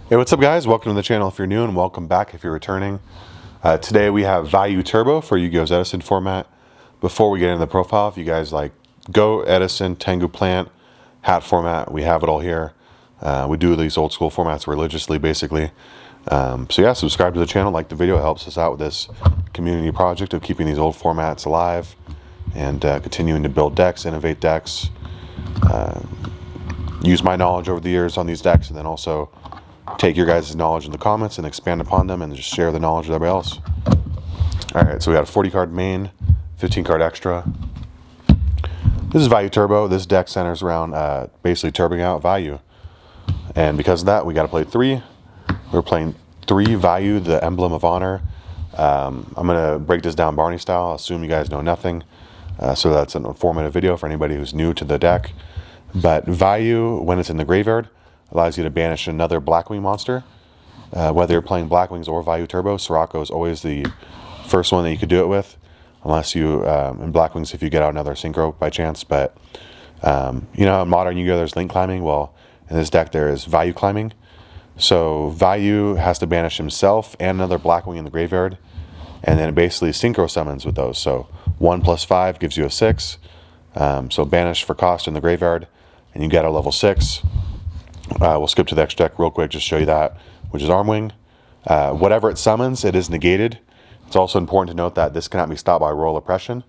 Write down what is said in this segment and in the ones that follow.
Hey, what's up guys? Welcome to the channel if you're new, and welcome back if you're returning. Today we have Vayu Turbo for YUGIOH's Edison format. Before we get into the profile, if you guys like Go, Edison, Tengu Plant, hat format, we have it all here. We do these old school formats religiously, basically. So yeah, subscribe to the channel, like the video. It helps us out with this community project of keeping these old formats alive and continuing to build decks, innovate decks, use my knowledge over the years on these decks, and then also take your guys' knowledge in the comments and expand upon them and just share the knowledge with everybody else. Alright, so we got a 40 card main, 15 card extra. This is Vayu Turbo. This deck centers around basically turboing out Vayu. And because of that, we got to play 3. We're playing 3 Vayu, the emblem of honor. I'm going to break this down Barney style. I'll assume you guys know nothing. So that's an informative video for anybody who's new to the deck. But Vayu, when it's in the graveyard, allows you to banish another Blackwing monster. Whether you're playing Blackwings or Vayu Turbo, Sirocco is always the first one that you could do it with. Unless you, in Blackwings, if you get out another Synchro by chance. But, you know, in Modern Yu-Gi-Oh! There's Link climbing. Well, in this deck there is Vayu climbing. So Vayu has to banish himself and another Blackwing in the graveyard. And then it basically Synchro summons with those. So 1 + 5 gives you a 6. So banish for cost in the graveyard. And you get a level 6. We'll skip to the next deck real quick, just show you that, which is Armwing. Whatever it summons, it is negated. It's also important to note that this cannot be stopped by Royal Oppression.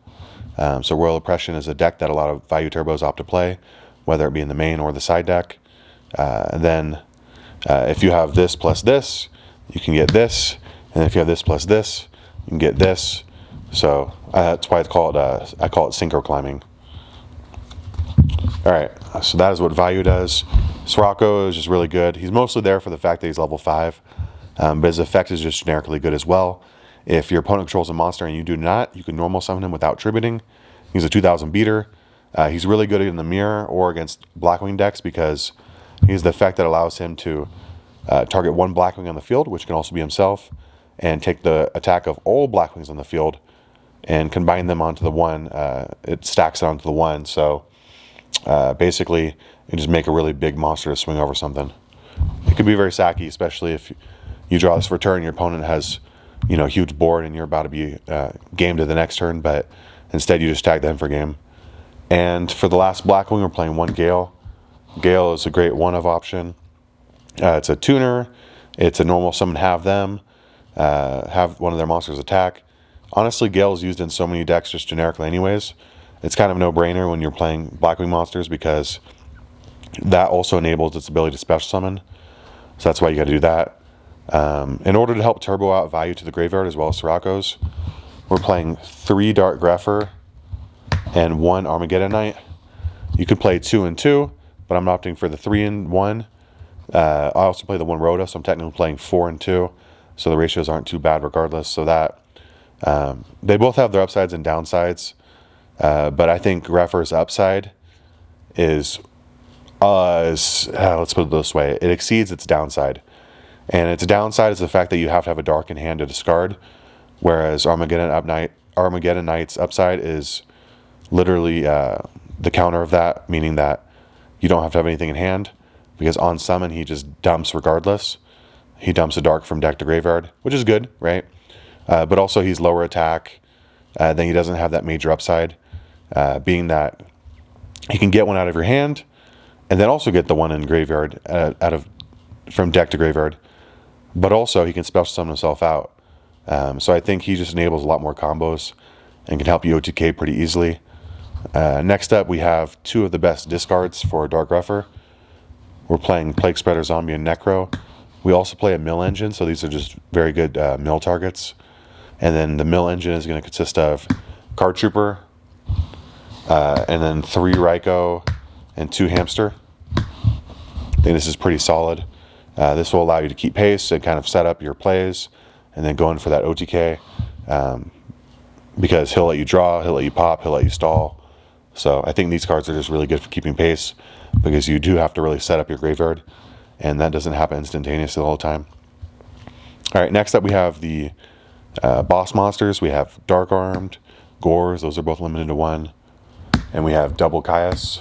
So Royal Oppression is a deck that a lot of Vayu Turbos opt to play, whether it be in the main or the side deck. And then if you have this plus this, you can get this. And if you have this plus this, you can get this. So that's why I call it Synchro climbing. Alright, so that is what Vayu does. Sirocco is just really good. He's mostly there for the fact that he's level 5, but his effect is just generically good as well. If your opponent controls a monster and you do not, you can normal summon him without tributing. He's a 2000 beater. He's really good in the mirror or against Blackwing decks because he's the effect that allows him to target one Blackwing on the field, which can also be himself, and take the attack of all Blackwings on the field and combine them onto the one. It stacks it onto the one, so basically you just make a really big monster to swing over something. It could be very sacky, especially if you draw this for turn, your opponent has, you know, a huge board and you're about to be game to the next turn, but instead you just tag them for game. And for the last Blackwing, we're playing 1 Gale. Gale is a great one-of option. It's a tuner. It's a normal summon, have them, have one of their monsters attack. Honestly, Gale is used in so many decks just generically anyways. It's kind of a no-brainer when you're playing Blackwing monsters because that also enables its ability to special summon. So that's why you got to do that. In order to help turbo out Vayu to the graveyard as well as Sirocco's, we're playing 3 Dark Grepher and 1 Armageddon Knight. You could play 2 and 2, but I'm opting for the 3 and 1. I also play the 1 Rhoda, so I'm technically playing 4 and 2. So the ratios aren't too bad regardless. So that they both have their upsides and downsides. But I think Grepher's upside is let's put it this way, it exceeds its downside. And its downside is the fact that you have to have a dark in hand to discard, whereas Armageddon Knight's upside is literally the counter of that, meaning that you don't have to have anything in hand, because on summon he just dumps regardless. He dumps a dark from deck to graveyard, which is good, right? But also he's lower attack, then he doesn't have that major upside, being that he can get one out of your hand, and then also get the one in graveyard from deck to graveyard. But also he can special summon himself out. So I think he just enables a lot more combos and can help you OTK pretty easily. Next up, we have 2 of the best discards for Dark Grepher. We're playing Plague Spreader, Zombie, and Necro. We also play a Mill Engine, so these are just very good mill targets. And then the Mill Engine is going to consist of Card Trooper, and then 3 Raikou, and 2 Hamster. I think this is pretty solid. This will allow you to keep pace and kind of set up your plays, and then go in for that OTK, because he'll let you draw, he'll let you pop, he'll let you stall. So I think these cards are just really good for keeping pace, because you do have to really set up your graveyard, and that doesn't happen instantaneously the whole time. Alright, next up we have the boss monsters. We have Dark Armed, Gores, those are both limited to 1. And we have double Caius.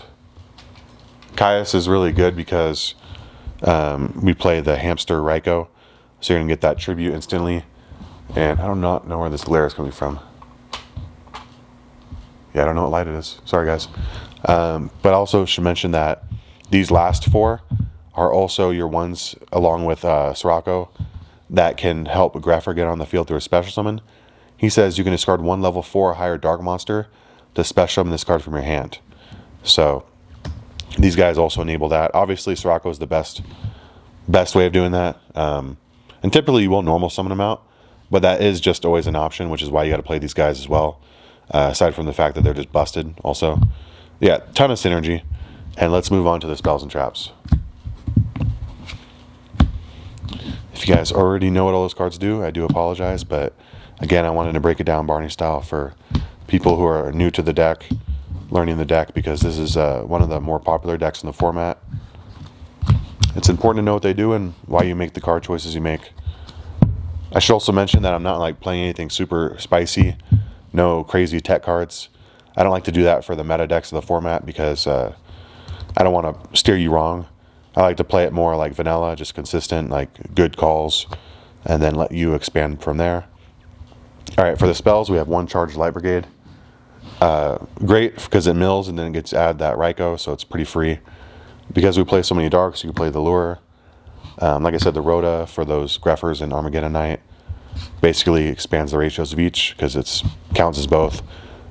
Caius is really good because We play the Hamster Raikou, so you're going to get that tribute instantly. And I do not know where this glare is coming from. Yeah, I don't know what light it is. Sorry, guys. But also should mention that these last 4 are also your ones, along with Sirocco, that can help Greffer get on the field through a special summon. He says you can discard 1 level 4 or higher dark monster to special summon this card from your hand. So these guys also enable that. Obviously, Sirocco is the best way of doing that. And typically you won't normal summon them out, but that is just always an option, which is why you got to play these guys as well. Aside from the fact that they're just busted also. Yeah, ton of synergy. And let's move on to the spells and traps. If you guys already know what all those cards do, I do apologize, but again, I wanted to break it down Barney style for people who are new to the deck, learning the deck, because this is one of the more popular decks in the format. It's important to know what they do and why you make the card choices you make. I should also mention that I'm not like playing anything super spicy, no crazy tech cards. I don't like to do that for the meta decks of the format because I don't want to steer you wrong. I like to play it more like vanilla, just consistent, like good calls, and then let you expand from there. All right, for the spells, we have 1 Charged Light Brigade. Great because it mills and then it gets add that Raikou, so it's pretty free. Because we play so many darks, you can play the Lure. Like I said, the Rhoda for those Greffers and Armageddon Knight basically expands the ratios of each because it counts as both.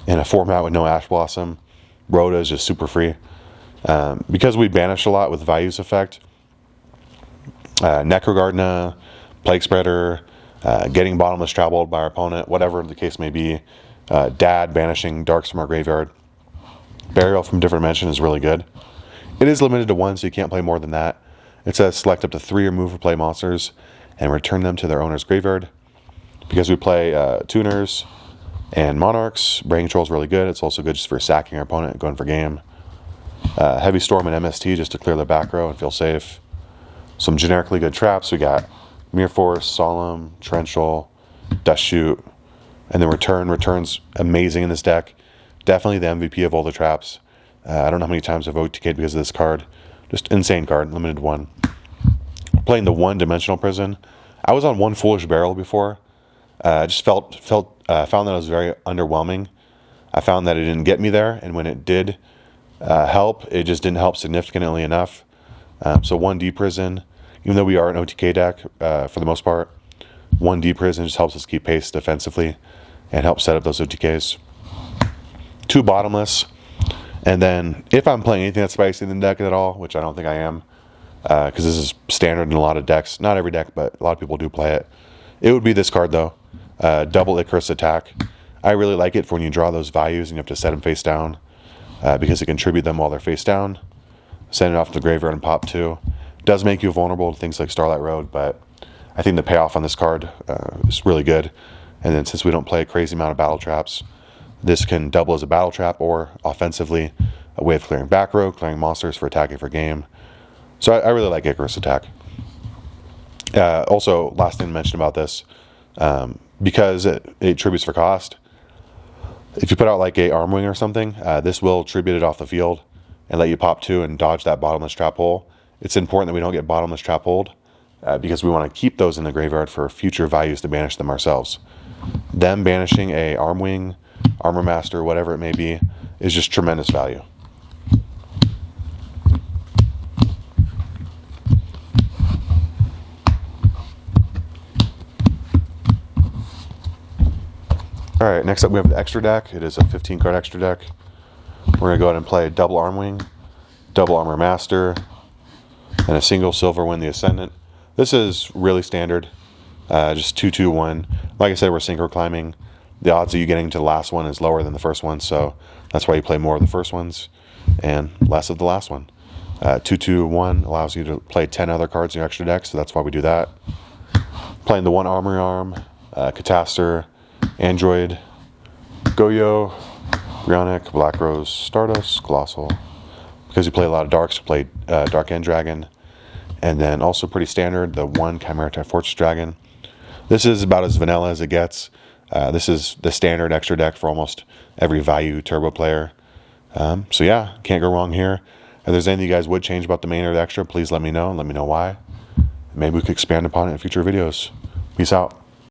In a format with no Ash Blossom, Rhoda is just super free. Because we banish a lot with Vayu's effect, Necrogardna, Plague Spreader, getting Bottomless Traveled by our opponent, whatever the case may be, Dad banishing darks from our graveyard, Burial from Different Dimension is really good. It is limited to 1, so you can't play more than that. It says select up to 3 remove or play monsters and return them to their owner's graveyard. Because we play Tuners and Monarchs, Brain Control is really good. It's also good just for sacking our opponent and going for game. Heavy Storm and MST just to clear the back row and feel safe. Some generically good traps. We got Mere Force, Solemn, Torrential, Dust Shoot, and then Return's amazing in this deck. Definitely the MVP of all the traps. I don't know how many times I've OTK'd because of this card. Just insane card, limited 1. Playing the 1-dimensional prison. I was on 1 Foolish Barrel before. I just found that it was very underwhelming. I found that it didn't get me there, and when it did help, it just didn't help significantly enough. So 1D Prison, even though we are an OTK deck for the most part, 1D Prison just helps us keep pace defensively and help set up those OTKs. 2 Bottomless, and then if I'm playing anything that's spicy in the deck at all, which I don't think I am, because this is standard in a lot of decks, not every deck, but a lot of people do play it. It would be this card though, Double Icarus Attack. I really like it for when you draw those values and you have to set them face down, because it can tribute them while they're face down, send it off to the graveyard and pop 2. Does make you vulnerable to things like Starlight Road, but I think the payoff on this card is really good. And then since we don't play a crazy amount of battle traps, this can double as a battle trap or offensively a way of clearing back row, clearing monsters for attacking for game. So I really like Icarus Attack. Also, last thing to mention about this, because it tributes for cost, if you put out like a Arm Wing or something, this will tribute it off the field and let you pop 2 and dodge that Bottomless Trap hole. It's important that we don't get Bottomless Trap hold, because we want to keep those in the graveyard for future values to banish them ourselves. Them banishing a Arm Wing, Armor Master, whatever it may be, is just tremendous value. Alright, next up we have the extra deck. It is a 15 card extra deck. We're going to go ahead and play double Arm Wing, double Armor Master, and a single Silver Wind the Ascendant. This is really standard, just 2-2-1. Like I said, we're synchro climbing. The odds of you getting to the last one is lower than the first one, so that's why you play more of the first ones and less of the last one. 2-2-1 allows you to play 10 other cards in your extra deck, so that's why we do that. Playing the 1 Armory Arm, Catastor, Android, YUGIOH, Brionic, Black Rose, Stardust, Colossal. Because you play a lot of darks, you play Dark End Dragon, and then also pretty standard, the 1 Chimera Type Fortress Dragon. This is about as vanilla as it gets. This is the standard extra deck for almost every Vayu Turbo player. So yeah, can't go wrong here. If there's anything you guys would change about the main or the extra, please let me know and let me know why. Maybe we could expand upon it in future videos. Peace out.